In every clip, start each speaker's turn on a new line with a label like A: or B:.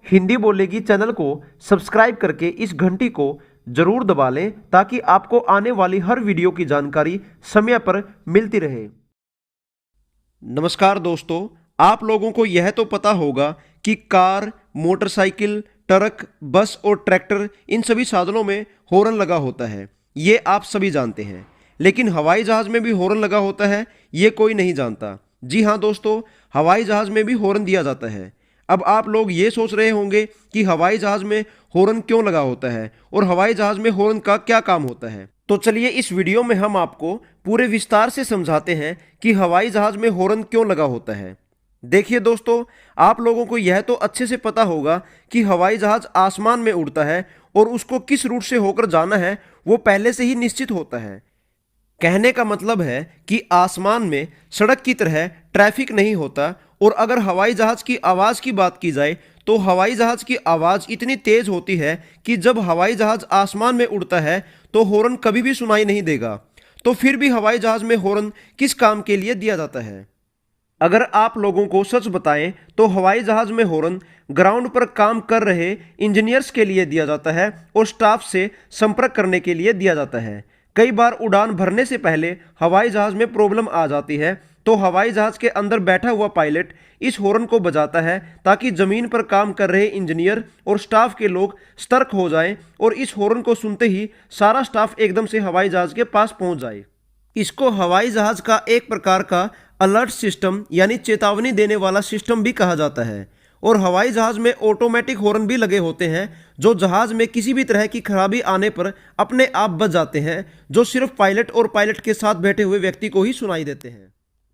A: हिंदी बोलेगी चैनल को सब्सक्राइब करके इस घंटी को जरूर दबा लें ताकि आपको आने वाली हर वीडियो की जानकारी समय पर मिलती रहे। नमस्कार दोस्तों, आप लोगों को यह तो पता होगा कि कार, मोटरसाइकिल, ट्रक, बस और ट्रैक्टर इन सभी साधनों में हॉर्न लगा होता है। ये आप सभी जानते हैं। लेकिन हवाई जहाज में भी हॉर्न लगा होता है, ये कोई नहीं जानता। जी हाँ दोस्तों, हवाई जहाज में भी हॉर्न दिया जाता है। अब आप लोग ये सोच रहे होंगे कि हवाई जहाज में हॉर्न क्यों लगा होता है और हवाई जहाज में हॉर्न का क्या काम होता है। तो चलिए इस वीडियो में हम आपको पूरे विस्तार से समझाते हैं कि हवाई जहाज में हॉर्न क्यों लगा होता है। देखिए दोस्तों, आप लोगों को यह तो अच्छे से पता होगा कि हवाई जहाज आसमान में उड़ता है और उसको किस रूट से होकर जाना है वो पहले से ही निश्चित होता है। कहने का मतलब है कि आसमान में सड़क की तरह ट्रैफिक नहीं होता। और अगर हवाई जहाज की आवाज़ की बात की जाए तो हवाई जहाज की आवाज़ इतनी तेज़ होती है कि जब हवाई जहाज आसमान में उड़ता है तो हॉर्न कभी भी सुनाई नहीं देगा। तो फिर भी हवाई जहाज में हॉर्न किस काम के लिए दिया जाता है? अगर आप लोगों को सच बताएं तो हवाई जहाज में हॉर्न ग्राउंड पर काम कर रहे इंजीनियर्स के लिए दिया जाता है और स्टाफ से संपर्क करने के लिए दिया जाता है। कई बार उड़ान भरने से पहले हवाई जहाज में प्रॉब्लम आ जाती है तो हवाई जहाज के अंदर बैठा हुआ पायलट इस हॉर्न को बजाता है ताकि जमीन पर काम कर रहे इंजीनियर और स्टाफ के लोग सतर्क हो जाएं और इस हॉर्न को सुनते ही सारा स्टाफ एकदम से हवाई जहाज के पास पहुंच जाए। इसको हवाई जहाज का एक प्रकार का अलर्ट सिस्टम यानी चेतावनी देने वाला सिस्टम भी कहा जाता है। और हवाई जहाज में ऑटोमेटिक हॉर्न भी लगे होते हैं जो जहाज में किसी भी तरह की खराबी आने पर अपने आप बज जाते हैं, जो सिर्फ पायलट और पायलट के साथ बैठे हुए व्यक्ति को ही सुनाई देते हैं।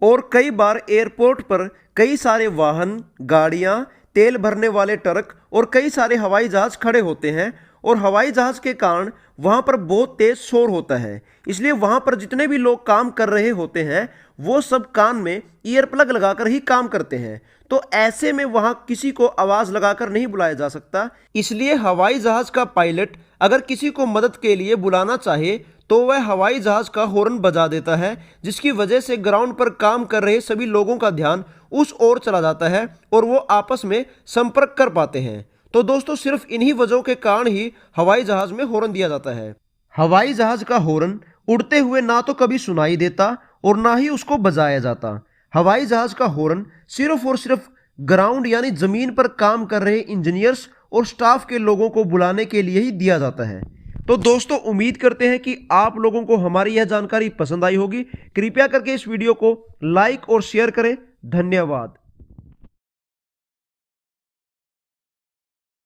A: और कई बार एयरपोर्ट पर कई सारे वाहन, गाड़ियां, तेल भरने वाले ट्रक और कई सारे हवाई जहाज खड़े होते हैं और हवाई जहाज के कारण वहां पर बहुत तेज शोर होता है। इसलिए वहां पर जितने भी लोग काम कर रहे होते हैं वो सब कान में ईयर प्लग लगाकर ही काम करते हैं। तो ऐसे में वहां किसी को आवाज लगाकर नहीं बुलाया जा सकता। इसलिए हवाई जहाज का पायलट अगर किसी को मदद के लिए बुलाना चाहे तो वह हवाई जहाज का हॉर्न बजा देता है, जिसकी वजह से ग्राउंड पर काम कर रहे सभी लोगों का ध्यान उस ओर चला जाता है और वो आपस में संपर्क कर पाते हैं। तो दोस्तों, सिर्फ इन्हीं वजहों के कारण ही हवाई जहाज में हॉर्न दिया जाता है। हवाई जहाज का हॉर्न उड़ते हुए ना तो कभी सुनाई देता और ना ही उसको बजाया जाता। हवाई जहाज का हॉर्न सिर्फ और सिर्फ ग्राउंड यानी जमीन पर काम कर रहे इंजीनियर्स और स्टाफ के लोगों को बुलाने के लिए ही दिया जाता है। तो दोस्तों, उम्मीद करते हैं कि आप लोगों को हमारी यह जानकारी पसंद आई होगी। कृपया करके इस वीडियो को लाइक और शेयर करें। धन्यवाद।